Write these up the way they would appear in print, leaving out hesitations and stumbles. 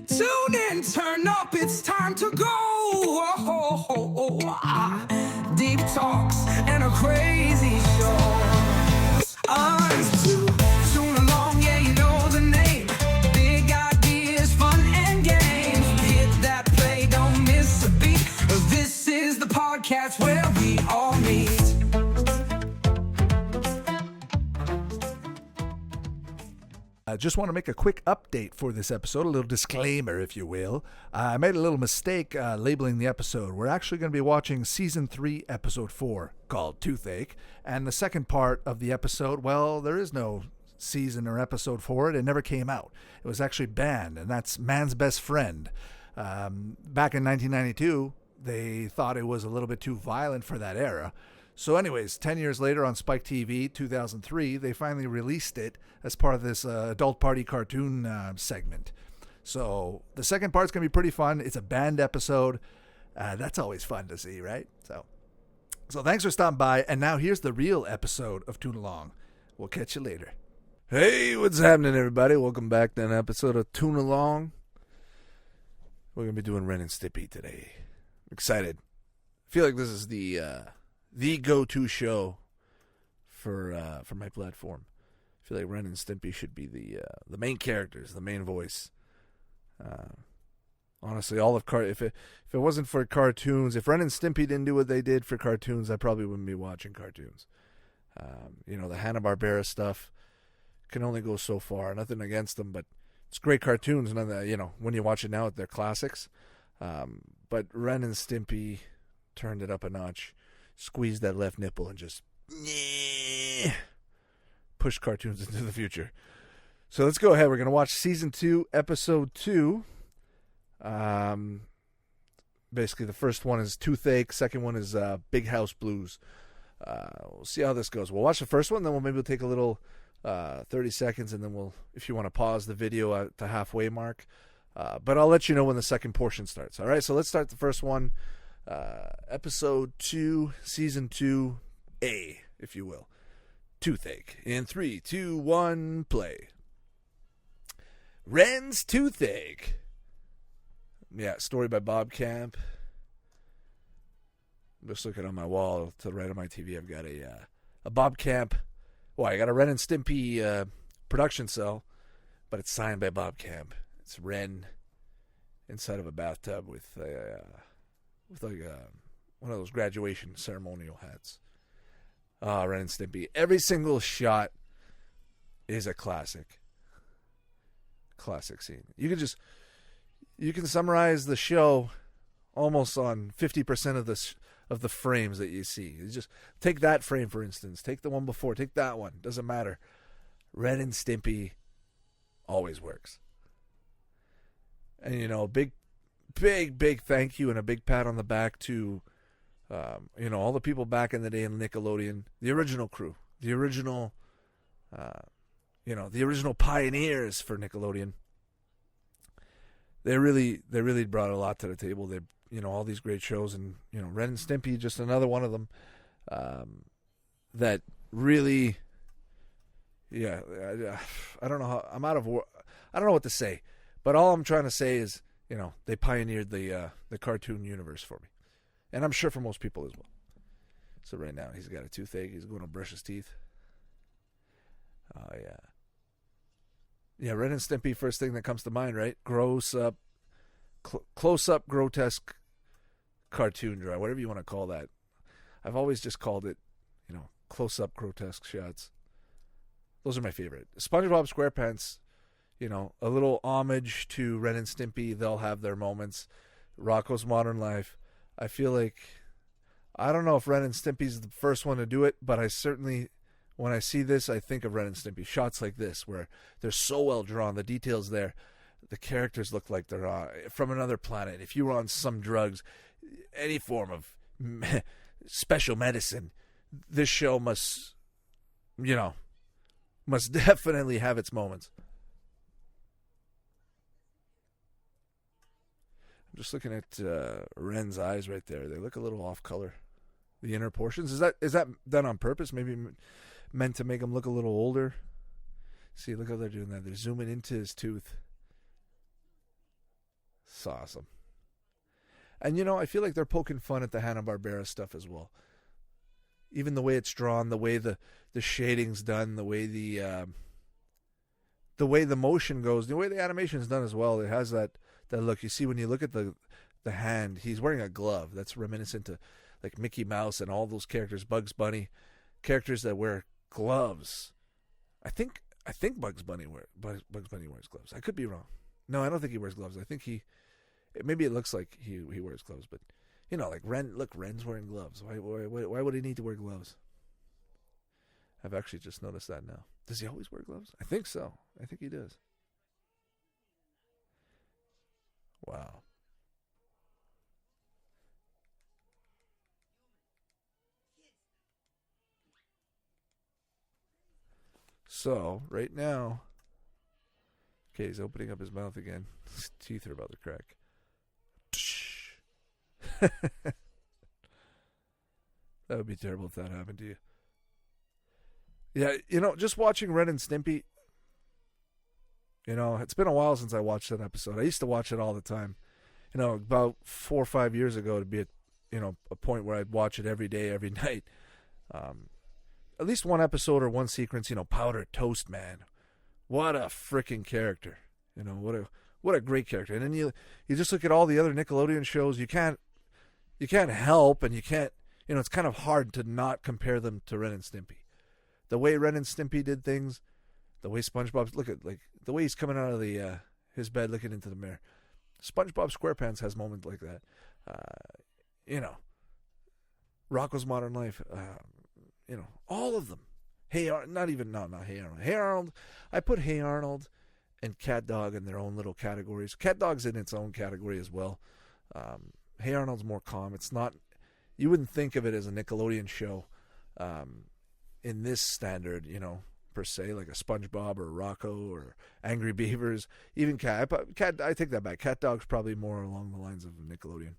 Tune in, turn up, it's time to go. Deep talks and a crazy show. Toon Along, yeah, you know the name. Big ideas, fun and games. Hit that play, don't miss a beat. This is the podcast where we all meet. I just want to make a quick update for this episode, a little disclaimer, if you will. I made a little mistake labeling the episode. We're actually going to be watching Season 3, Episode 4, called Toothache. And the second part of the episode, well, there is no season or episode for it. It never came out. It was actually banned, and that's Man's Best Friend. Back in 1992, they thought it was a little bit too violent for that era. So anyways, 10 years later on Spike TV, 2003, they finally released it as part of this adult party cartoon segment. So the second part's going to be pretty fun. It's a banned episode. That's always fun to see, right? So thanks for stopping by. And now here's the real episode of Toon Along. We'll catch you later. Hey, what's happening, everybody? Welcome back to an episode of Toon Along. We're going to be doing Ren and Stimpy today. I'm excited. I feel like this is the go-to show for my platform. I feel like Ren and Stimpy should be the main characters, the main voice. Honestly, if it wasn't for cartoons, if Ren and Stimpy didn't do what they did for cartoons, I probably wouldn't be watching cartoons. The Hanna-Barbera stuff can only go so far. Nothing against them, but it's great cartoons. None of that, when you watch it now, they're classics. But Ren and Stimpy turned it up a notch. Squeeze that left nipple and just push cartoons into the future. So let's go ahead. We're going to watch Season 2, Episode 2. Basically, the first one is Toothache. Second one is Big House Blues. We'll see how this goes. We'll watch the first one, then we'll take a little 30 seconds, and then if you want to pause the video at the halfway mark. But I'll let you know when the second portion starts. All right, so let's start the first one. Episode 2, Season 2A, if you will. Toothache. In 3, 2, 1, play. Ren's Toothache. Yeah, story by Bob Camp. I'm just looking on my wall to the right of my TV. I've got a Bob Camp. Well, I got a Ren and Stimpy production cell, but it's signed by Bob Camp. It's Ren inside of a bathtub with one of those graduation ceremonial hats. Ren and Stimpy. Every single shot is a classic. Classic scene. You can summarize the show almost on 50% of the frames that you see. You just take that frame, for instance. Take the one before. Take that one. Doesn't matter. Ren and Stimpy always works. And big thank you and a big pat on the back to all the people back in the day in Nickelodeon, the original crew, the original pioneers for Nickelodeon. They really brought a lot to the table. They all these great shows, and Ren and Stimpy, just another one of them that really, I don't know how I'm out of. I don't know what to say, but all I'm trying to say is, they pioneered the cartoon universe for me. And I'm sure for most people as well. So right now, he's got a toothache. He's going to brush his teeth. Oh, yeah. Yeah, Ren and Stimpy, first thing that comes to mind, right? Close-up, grotesque cartoon draw, whatever you want to call that. I've always just called it, close-up, grotesque shots. Those are my favorite. SpongeBob SquarePants, a little homage to Ren and Stimpy. They'll have their moments. Rocko's Modern Life. I feel like, I don't know if Ren and Stimpy's the first one to do it, but I certainly, when I see this, I think of Ren and Stimpy. Shots like this, where they're so well drawn, the details there, the characters look like they're from another planet. If you were on some drugs, any form of special medicine, this show must definitely have its moments. I'm just looking at Ren's eyes right there. They look a little off color. The inner portions. Is that done on purpose? Maybe meant to make him look a little older. See, look how they're doing that. They're zooming into his tooth. It's awesome. And, you know, I feel like they're poking fun at the Hanna-Barbera stuff as well. Even the way it's drawn, the way the shading's done, the way the motion goes, the way the animation's done as well. It has that look. You see when you look at the hand, he's wearing a glove. That's reminiscent to like Mickey Mouse and all those characters, Bugs Bunny, characters that wear gloves. I think Bugs Bunny wears gloves. I could be wrong. No, I don't think he wears gloves. I think maybe it looks like he wears gloves, but you know, like Ren. Look, Ren's wearing gloves. Why would he need to wear gloves? I've actually just noticed that now. Does he always wear gloves? I think so. I think he does. Wow. So, right now, okay, he's opening up his mouth again. His teeth are about to crack. That would be terrible if that happened to you. Yeah, you know, just watching Ren and Stimpy, you know, it's been a while since I watched that episode. I used to watch it all the time. You know, about 4 or 5 years ago to be at, you know, a point where I'd watch it every day, every night. At least one episode or one sequence, you know, Powdered Toast Man. What a freaking character. You know, what a great character. And then you just look at all the other Nickelodeon shows, you can't help, and you can't, you know, it's kind of hard to not compare them to Ren and Stimpy. The way Ren and Stimpy did things, the way SpongeBob's, look at, like, the way he's coming out of his bed looking into the mirror. SpongeBob SquarePants has moments like that. You know, Rocko's Modern Life, you know, all of them. Hey Arnold. Hey Arnold. I put Hey Arnold and Cat Dog in their own little categories. Cat Dog's in its own category as well. Hey Arnold's more calm. It's not, you wouldn't think of it as a Nickelodeon show in this standard, you know, per se, like a SpongeBob or Rocco or Angry Beavers. Even Cat, I take that back. Cat Dog's probably more along the lines of Nickelodeon.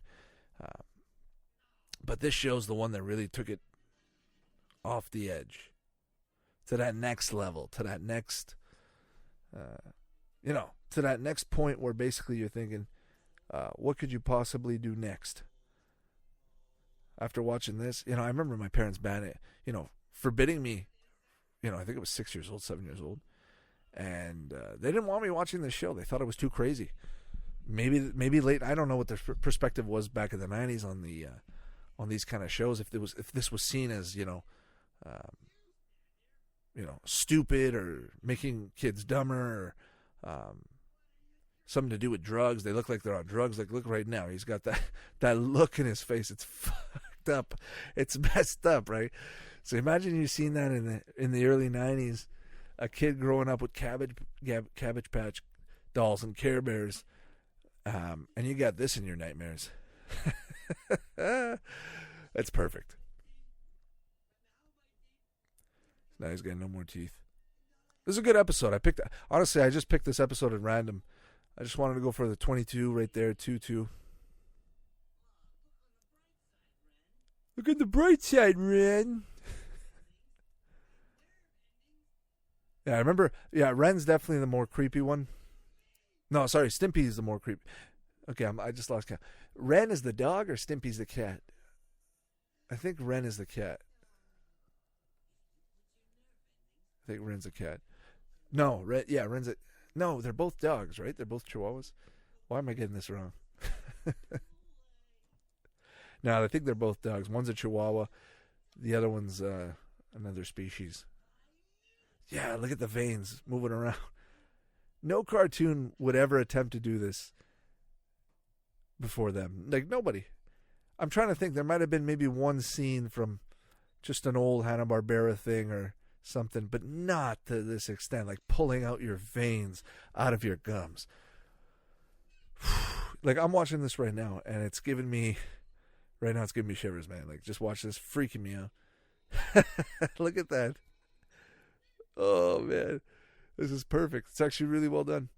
But this show's the one that really took it off the edge to that next level, to that next, you know, to that next point where basically you're thinking, what could you possibly do next? After watching this, you know, I remember my parents banning it, you know, forbidding me, you know, I think it was 6 years old, 7 years old. And they didn't want me watching this show. They thought it was too crazy. Maybe late, I don't know what their perspective was back in the 90s on these kind of shows. If this was seen as, you know, stupid or making kids dumber or something to do with drugs. They look like they're on drugs. Like, look right now. He's got that look in his face. It's fucked up. It's messed up, right? So imagine you've seen that in the early 90s, a kid growing up with Cabbage Patch dolls and Care Bears, and you got this in your nightmares. That's perfect. Now he's getting no more teeth. This is a good episode. I just picked this episode at random. I just wanted to go for the 22 right there, 2-2. Look at the bright side, Ren. Yeah, I remember. Yeah, Ren's definitely the more creepy one. No, sorry, Stimpy's the more creepy. Okay, I just lost count. Ren is the dog or Stimpy's the cat? I think Ren is the cat. I think Ren's a cat. No, Ren's a... No, they're both dogs, right? They're both Chihuahuas. Why am I getting this wrong? No, I think they're both dogs. One's a Chihuahua. The other one's another species. Yeah, look at the veins moving around. No cartoon would ever attempt to do this before them. Like, nobody. I'm trying to think. There might have been maybe one scene from just an old Hanna-Barbera thing or something, but not to this extent, like pulling out your veins out of your gums. Like, I'm watching this right now, and it's giving me shivers, man. Like, just watch this, freaking me out. Look at that. Oh, man. This is perfect. It's actually really well done.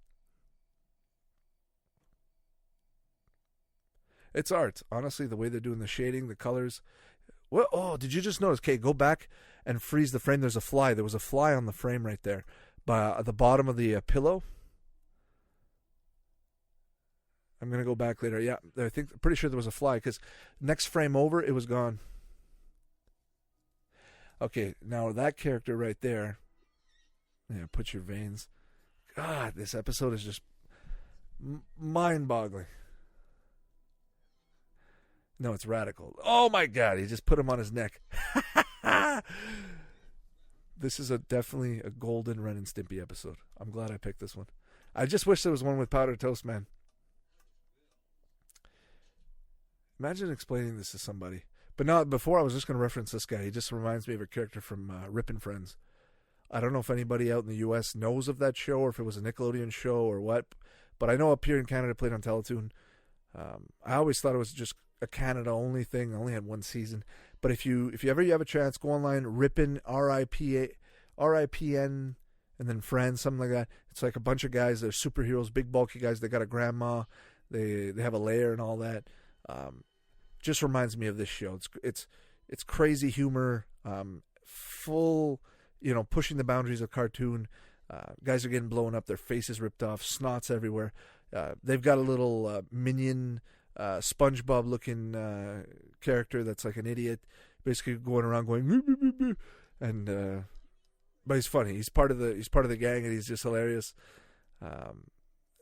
It's art. Honestly, the way they're doing the shading, the colors. Well, oh, did you just notice? Okay, go back and freeze the frame. There's a fly. There was a fly on the frame right there, at the bottom of the pillow. I'm going to go back later. Yeah, pretty sure there was a fly because next frame over, it was gone. Okay, now that character right there. Yeah, put your veins. God, this episode is just mind-boggling. No, it's radical. Oh my God, he just put him on his neck. This is definitely a golden Ren and Stimpy episode. I'm glad I picked this one. I just wish there was one with Powdered Toast Man. Imagine explaining this to somebody. But no, before I was just going to reference this guy. He just reminds me of a character from Rip Friends. I don't know if anybody out in the U.S. knows of that show or if it was a Nickelodeon show or what. But I know up here in Canada it played on Teletoon. I always thought it was just a Canada-only thing. I only had one season. But if you ever have a chance, go online, Rippin, R-I-P-N, and then Friends, something like that. It's like a bunch of guys. They're superheroes, big bulky guys. They got a grandma. They have a lair and all that. Just reminds me of this show. It's crazy humor, full, pushing the boundaries of cartoon. Guys are getting blown up, their faces ripped off, snots everywhere. They've got a little minion, SpongeBob-looking character that's like an idiot, basically going around going, boo, boo, boo, boo. And but he's funny. He's part of the gang, and he's just hilarious.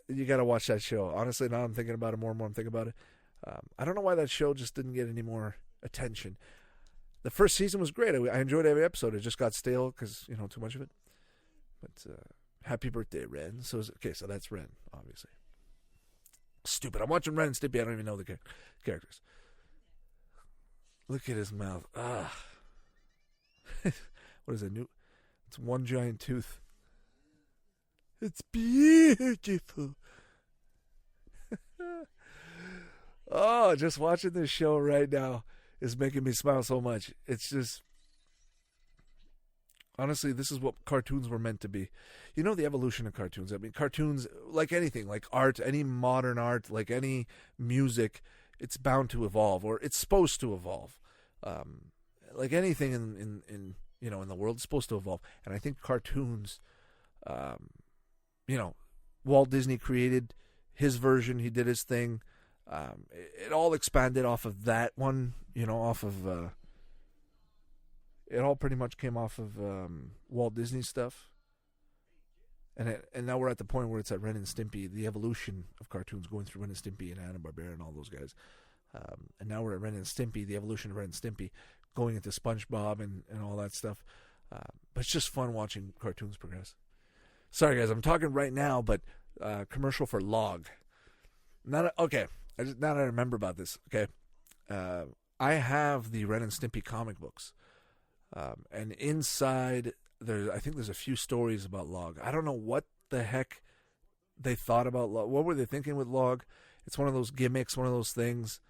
You got to watch that show. Honestly, now I'm thinking about it more and more. I'm thinking about it. I don't know why that show just didn't get any more attention. The first season was great. I enjoyed every episode. It just got stale because, too much of it. But happy birthday, Ren. So that's Ren, obviously. Stupid. I'm watching Ren and Stimpy. I don't even know the characters. Look at his mouth. What is it? It's one giant tooth. It's beautiful. Oh, just watching this show right now is making me smile so much. It's just, honestly, this is what cartoons were meant to be. The evolution of cartoons. I mean, cartoons, like anything, like art, any modern art, like any music, it's bound to evolve, or it's supposed to evolve. Like anything in the world, it's supposed to evolve. And I think cartoons, Walt Disney created his version. He did his thing. It all expanded off of that one, it all pretty much came off of Walt Disney stuff. And now we're at the point where it's at Ren and Stimpy, the evolution of cartoons going through Ren and Stimpy and Hanna-Barbera and all those guys. And now we're at Ren and Stimpy, the evolution of Ren and Stimpy, going into SpongeBob and all that stuff. But it's just fun watching cartoons progress. Sorry, guys, I'm talking right now, but commercial for Log. Okay. Now that I remember about this, okay, I have the Ren and Stimpy comic books, and inside I think there's a few stories about Log. I don't know what the heck they thought about Log. What were they thinking with Log? It's one of those gimmicks, one of those things.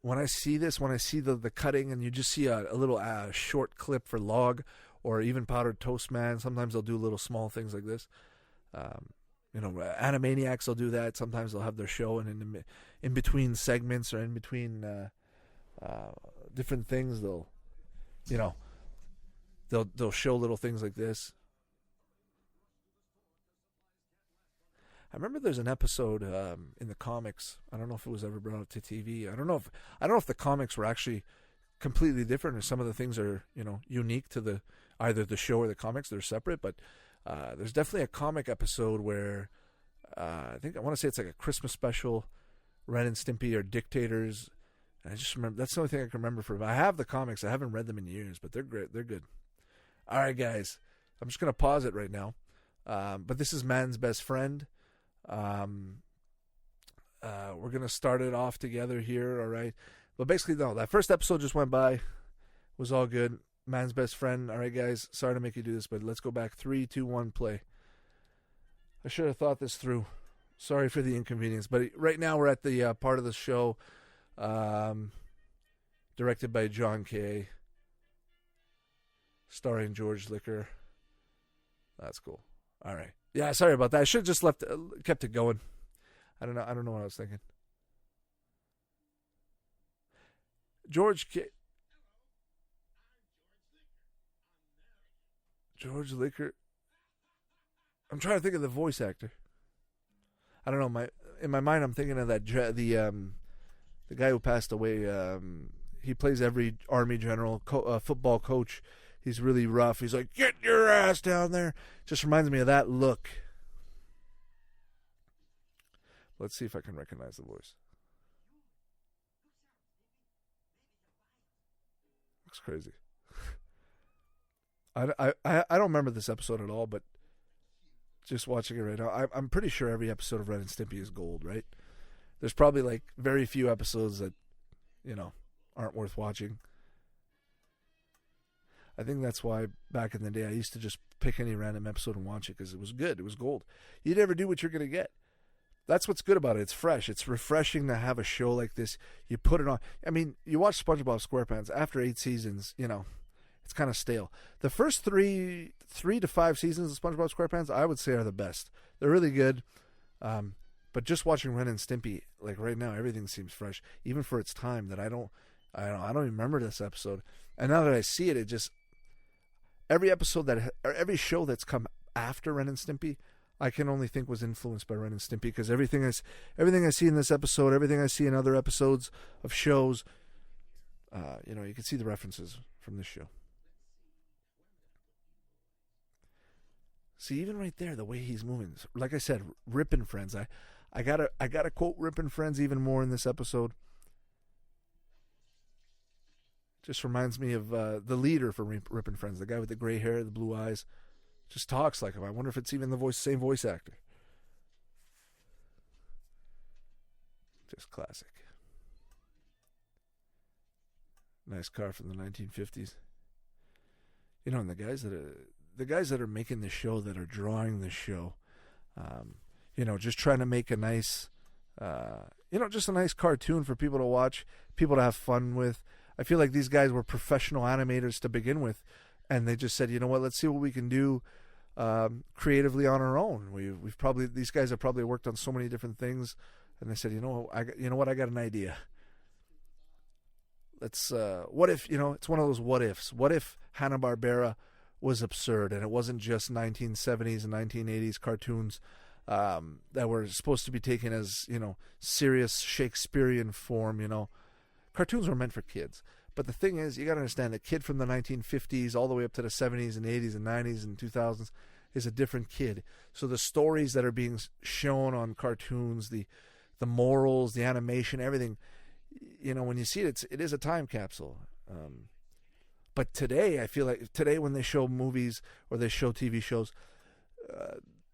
When I see the cutting, and you just see a little short clip for Log, or even Powdered Toast Man. Sometimes they'll do little small things like this. Animaniacs will do that. Sometimes they'll have their show, and in between segments or in between different things, they'll show little things like this. I remember there's an episode in the comics. I don't know if it was ever brought up to TV. I don't know if the comics were actually completely different, or some of the things are unique to either the show or the comics. They're separate, but. There's definitely a comic episode where I want to say it's like a Christmas special. Ren and Stimpy are dictators. And I just remember that's the only thing I can remember from. I have the comics. I haven't read them in years, but they're great. They're good. All right, guys. I'm just gonna pause it right now. But this is Man's Best Friend. We're gonna start it off together here. All right. But basically, no. That first episode just went by. Was all good. Man's Best Friend. All right, guys. Sorry to make you do this, but let's go back. 3, 2, 1, play. I should have thought this through. Sorry for the inconvenience, but right now we're at the part of the show directed by John Kay, starring George Licker. That's cool. All right. Yeah, sorry about that. I should have just kept it going. I don't know what I was thinking. George Licker. I'm trying to think of the voice actor. I don't know. in my mind, I'm thinking of that the guy who passed away. He plays every Army general, football coach. He's really rough. He's like, get your ass down there. Just reminds me of that look. Let's see if I can recognize the voice. Looks crazy. I don't remember this episode at all, but just watching it right now, I'm pretty sure every episode of Ren and Stimpy is gold, right? There's probably like very few episodes that, aren't worth watching. I think that's why back in the day I used to just pick any random episode and watch it because it was good. It was gold. You never do what you're going to get. That's what's good about it. It's fresh. It's refreshing to have a show like this. You put it on. I mean, you watch SpongeBob SquarePants after 8 seasons, it's kind of stale. The first three to 5 seasons of SpongeBob SquarePants, I would say, are the best. They're really good. But just watching Ren and Stimpy, like right now, everything seems fresh, even for its time. That I don't even remember this episode. And now that I see it, it just every show that's come after Ren and Stimpy, I can only think was influenced by Ren and Stimpy because everything I see in this episode, everything I see in other episodes of shows, you can see the references from this show. See, even right there, the way he's moving, like I said, Rip and Friends. I gotta quote Rip and Friends even more in this episode. Just reminds me of the leader from Rip and Friends, the guy with the gray hair, the blue eyes. Just talks like him. I wonder if it's even the same voice actor. Just classic. Nice car from the 1950s. And the guys that are making the show, that are drawing the show, just trying to make a nice, just a nice cartoon for people to watch, people to have fun with. I feel like these guys were professional animators to begin with, and they just said, you know what, let's see what we can do creatively on our own. These guys have probably worked on so many different things, and they said, I got an idea. Let's what if, it's one of those what ifs. What if Hanna-Barbera was absurd and it wasn't just 1970s and 1980s cartoons that were supposed to be taken as, serious Shakespearean form, Cartoons were meant for kids. But the thing is, you got to understand, the kid from the 1950s all the way up to the 70s and 80s and 90s and 2000s is a different kid. So the stories that are being shown on cartoons, the morals, the animation, everything, when you see it, it is a time capsule. But today, I feel like when they show movies or they show TV shows,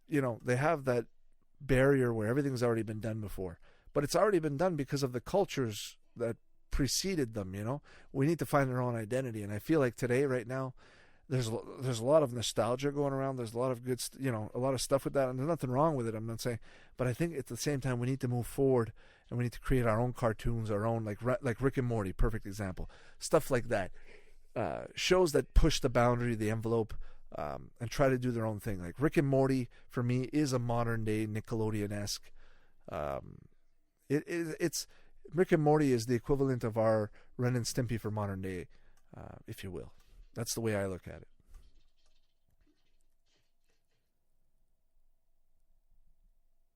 they have that barrier where everything's already been done before. But it's already been done because of the cultures that preceded them. We need to find our own identity, and I feel like today, right now, there's a lot of nostalgia going around. There's a lot of good, a lot of stuff with that, and there's nothing wrong with it. I'm not saying, but I think at the same time we need to move forward, and we need to create our own cartoons, our own like Rick and Morty, perfect example, stuff like that. Shows that push the boundary, the envelope, and try to do their own thing. Like Rick and Morty, for me, is a modern day Nickelodeon-esque. It's Rick and Morty is the equivalent of our Ren and Stimpy for modern day, if you will. That's the way I look at it.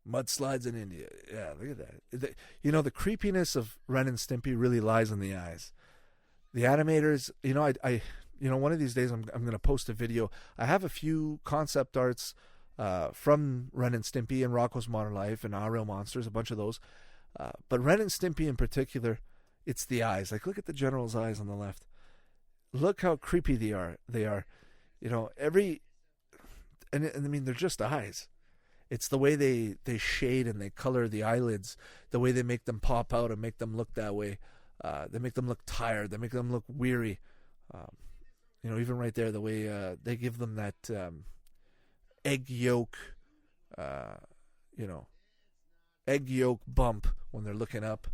Mudslides in India. Yeah, look at that. The creepiness of Ren and Stimpy really lies in the eyes. The animators, I one of these days I'm going to post a video. I have a few concept arts from Ren and Stimpy and Rocko's Modern Life and Our Real Monsters, a bunch of those. But Ren and Stimpy in particular, it's the eyes. Like, look at the general's eyes on the left. Look how creepy they are. And I mean, they're just eyes. It's the way they shade and they color the eyelids, the way they make them pop out and make them look that way. They make them look tired. They make them look weary. Even right there, the way they give them that egg yolk, egg yolk bump when they're looking up.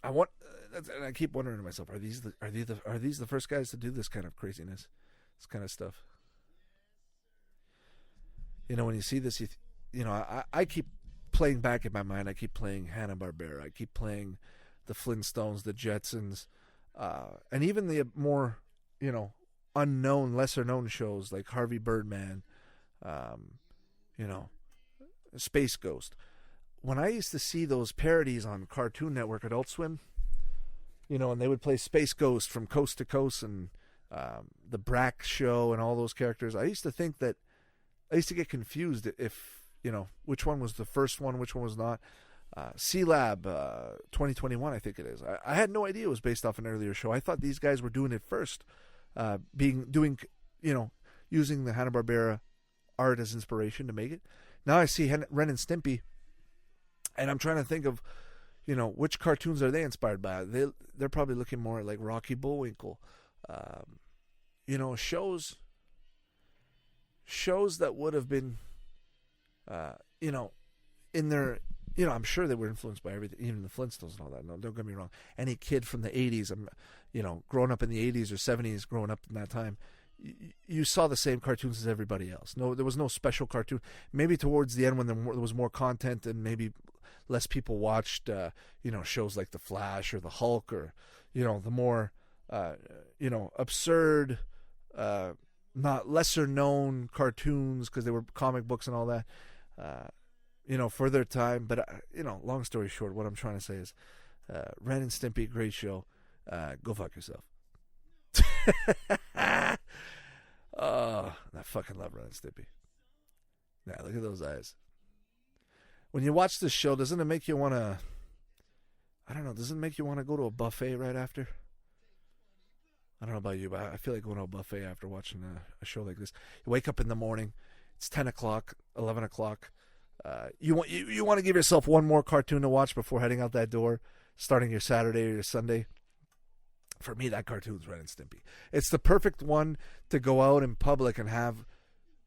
I keep wondering to myself, are these the first guys to do this kind of craziness, this kind of stuff? When you see this, I keep playing back in my mind. I keep playing Hanna-Barbera. I keep playing the Flintstones, the Jetsons, and even the more, unknown, lesser known shows like Harvey Birdman, Space Ghost. When I used to see those parodies on Cartoon Network, Adult Swim, and they would play Space Ghost from Coast to Coast and the Brack Show and all those characters, I used to get confused if, which one was the first one, which one was not. C-Lab 2021, I think it is. I had no idea it was based off an earlier show. I thought these guys were doing it first, using the Hanna-Barbera art as inspiration to make it. Now I see Ren and Stimpy, and I'm trying to think of, which cartoons are they inspired by? They're probably looking more like Rocky Bullwinkle, shows that would have been, in their, I'm sure they were influenced by everything, even the Flintstones and all that. No, don't get me wrong. Any kid from the 80s, growing up in the 80s or 70s, growing up in that time, you saw the same cartoons as everybody else. No, there was no special cartoon. Maybe towards the end when there was more content and maybe less people watched, shows like The Flash or The Hulk or, the more, absurd, not lesser known cartoons because they were comic books and all that, for their time. But, long story short, what I'm trying to say is Ren and Stimpy, great show. Go fuck yourself. Oh, I fucking love Ren and Stimpy. Yeah, look at those eyes. When you watch this show, doesn't it make you want to, doesn't it make you want to go to a buffet right after? I don't know about you, but I feel like going to a buffet after watching a show like this. You wake up in the morning, it's 10 o'clock, 11 o'clock. You want to give yourself one more cartoon to watch before heading out that door, starting your Saturday or your Sunday. For me, that cartoon's Ren and Stimpy. It's the perfect one to go out in public and have,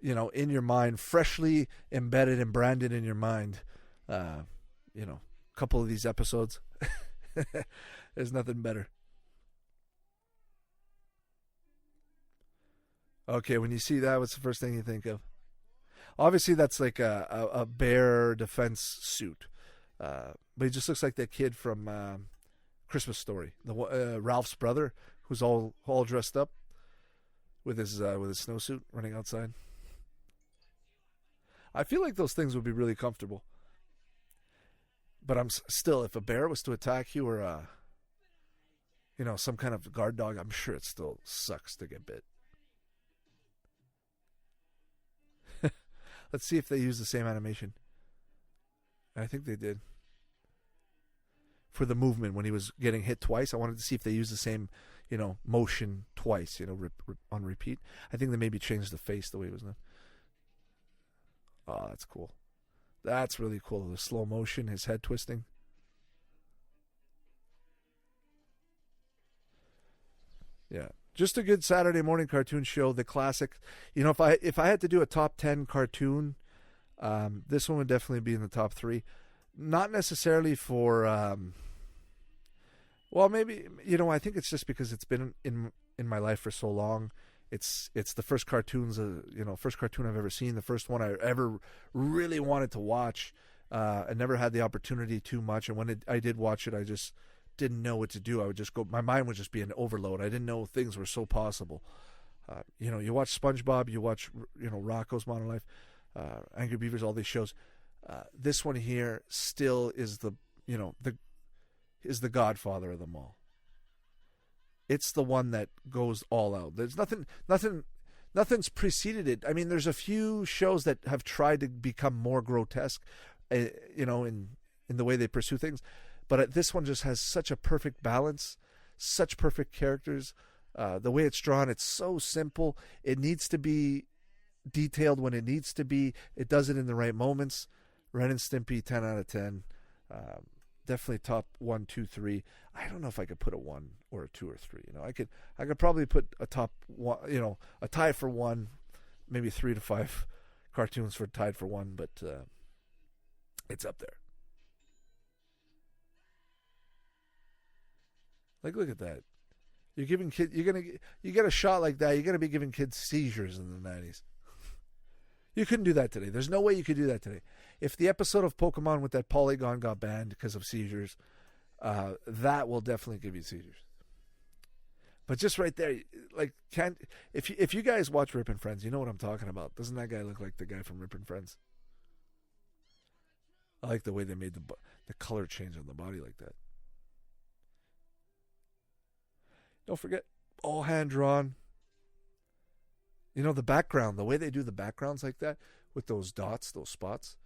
in your mind, freshly embedded and branded in your mind, a couple of these episodes. There's nothing better. Okay, when you see that, what's the first thing you think of? Obviously, that's like a bear defense suit. But he just looks like that kid from Christmas Story, the Ralph's brother, who's all dressed up with his snowsuit running outside. I feel like those things would be really comfortable. But I'm still, if a bear was to attack you or some kind of guard dog, I'm sure it still sucks to get bit. Let's see if they use the same animation. I think they did. For the movement when he was getting hit twice, I wanted to see if they used the same, motion twice, on repeat. I think they maybe changed the face the way it was done. Oh, that's cool. That's really cool. The slow motion, his head twisting. Yeah. Just a good Saturday morning cartoon show, the classic. If I had to do a top 10 cartoon, this one would definitely be in the top 3. Not necessarily for, maybe, I think it's just because it's been in my life for so long. It's the first cartoons, first cartoon I've ever seen, the first one I ever really wanted to watch. I never had the opportunity too much, and when I did watch it, I just didn't know what to do. I would just go, my mind would just be an overload. I didn't know things were so possible. You watch SpongeBob, you watch, Rocko's Modern Life, Angry Beavers, all these shows. This one here still is is the godfather of them all. It's the one that goes all out. There's nothing's preceded it. I mean, there's a few shows that have tried to become more grotesque, in the way they pursue things. But this one just has such a perfect balance, such perfect characters. The way it's drawn, it's so simple. It needs to be detailed when it needs to be. It does it in the right moments. Ren and Stimpy, 10 out of 10. Definitely top 1, 2, 3. I don't know if I could put a 1 or a 2 or 3. I could probably put a top 1, a tie for 1, maybe 3 to 5 cartoons for tied for 1, but it's up there. Look at that. You're giving kids, you get a shot like that, you're gonna be giving kids seizures in the 90s. You couldn't do that today. There's no way you could do that today. If the episode of Pokemon with that polygon got banned because of seizures, that will definitely give you seizures. But just right there, if you guys watch Rip and Friends, you know what I'm talking about. Doesn't that guy look like the guy from Rip and Friends? I like the way they made the color change on the body like that. Don't forget, all hand drawn. You know, the background, the way they do the backgrounds like that with those dots, those spots,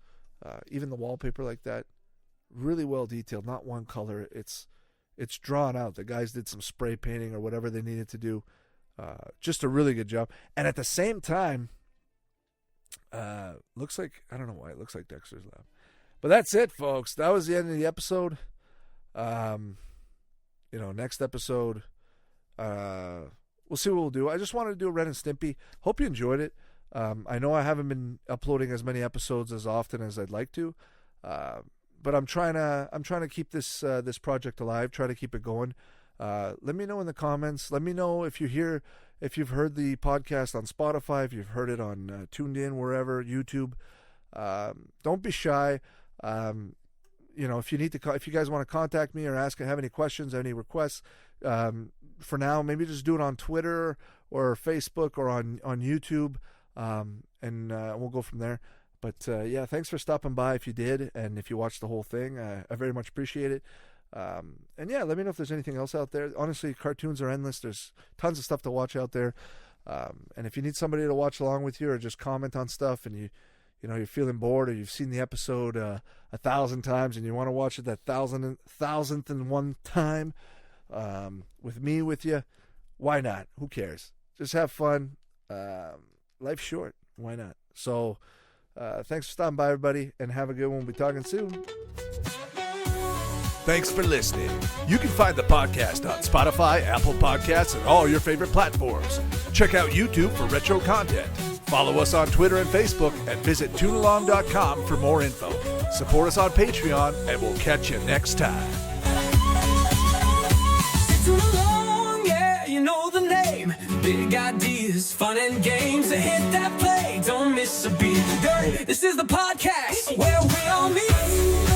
even the wallpaper like that, really well detailed. Not one color. It's drawn out. The guys did some spray painting or whatever they needed to do. Just a really good job. And at the same time, looks like, I don't know why it looks like Dexter's Lab. But that's it, folks. That was the end of the episode. Next episode, we'll see what we'll do. I just wanted to do a Ren and Stimpy. Hope you enjoyed it. I know I haven't been uploading as many episodes as often as I'd like to, but I'm trying to keep this project alive. Try to keep it going. Let me know in the comments. Let me know if you've heard the podcast on Spotify, if you've heard it on Tuned In, wherever, YouTube. Don't be shy. If you guys want to contact me or have any questions, any requests, for now, maybe just do it on Twitter or Facebook or on YouTube, and we'll go from there. But thanks for stopping by if you did, and if you watched the whole thing, I very much appreciate it. Let me know if there's anything else out there. Honestly, cartoons are endless. There's tons of stuff to watch out there. And if you need somebody to watch along with you or just comment on stuff, and you're feeling bored, or you've seen the episode 1,000 times and you want to watch it that thousandth and one time with me with you, why not? Who cares? Just have fun. Life's short. Why not? So thanks for stopping by, everybody, and have a good one. We'll be talking soon. Thanks for listening. You can find the podcast on Spotify, Apple Podcasts, and all your favorite platforms. Check out YouTube for retro content. Follow us on Twitter and Facebook, and visit toonalong.com for more info. Support us on Patreon, and we'll catch you next time. Toon Along, yeah, you know the name. Big ideas, fun and games. So hit that play, don't miss a beat. This is the podcast where we all meet.